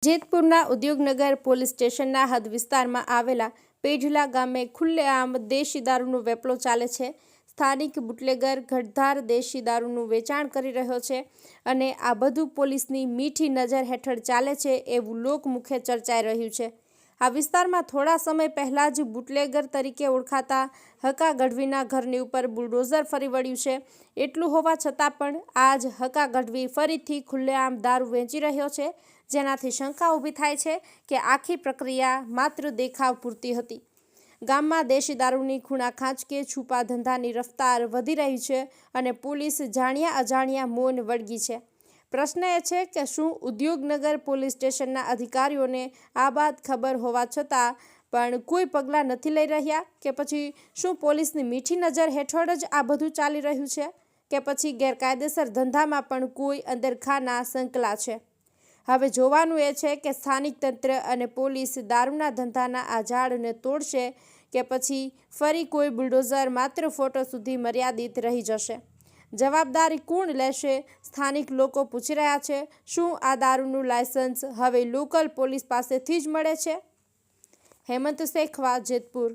જેતપુરના Udyognagar police સ્ટેશનના હદ વિસ્તારમાં આવેલા પેઢલા ગામે ખુલ્લેઆમ દેશી દારૂનો વેપલો ચાલે છે। સ્થાનિક બુટલેગર ઘટધાર દેશી દારૂનું વેચાણ કરી રહ્યો છે અને આ બધું પોલીસની મીઠી નજર હેઠળ ચાલે છે એવું લોકમુખે ચર્ચાઈ રહ્યું છે। આ વિસ્તારમાં થોડા સમય પહેલા જ બુટલેગર તરીકે ઓળખાતા હકા ગઢવીના ઘરની ઉપર બુલડોઝર ફરી વળ્યું છે। એટલું હોવા છતાં પણ આજ હકા ગઢવી ફરીથી ખુલ્લેઆમ દારૂ વેચી રહ્યો છે, જેનાથી શંકા ઊભી થાય છે કે આખી પ્રક્રિયા માત્ર દેખાવ પૂરતી હતી। ગામમાં દેશી દારૂની ખૂણાખાંચકે છુપા ધંધાની રફતાર વધી રહી છે અને પોલીસ જાણ્યા અજાણ્યા મૌન વળગી છે। પ્રશ્ન એ છે કે શું ઉદ્યોગનગર પોલીસ સ્ટેશનના અધિકારીઓને આ વાત ખબર હોવા છતાં પણ કોઈ પગલાં નથી લઈ રહ્યા, કે પછી શું પોલીસની મીઠી નજર હેઠળ જ આ બધું ચાલી રહ્યું છે, કે પછી ગેરકાયદેસર ધંધામાં પણ કોઈ અંદરખાના સંકલા છે? હવે જોવાનું એ છે કે સ્થાનિક તંત્ર અને પોલીસ દારૂના ધંધાના આ ઝાડને તોડશે કે પછી ફરી કોઈ બુલડોઝર માત્ર ફોટો સુધી મર્યાદિત રહી જશે। જવાબદારી કોણ લેશે? સ્થાનિક લોકો પૂછી રહ્યા છે। શું આ દારૂનું લાયસન્સ હવે લોકલ પોલીસ પાસેથી જ મળે છે? હેમંત શેખવા, જેતપુર।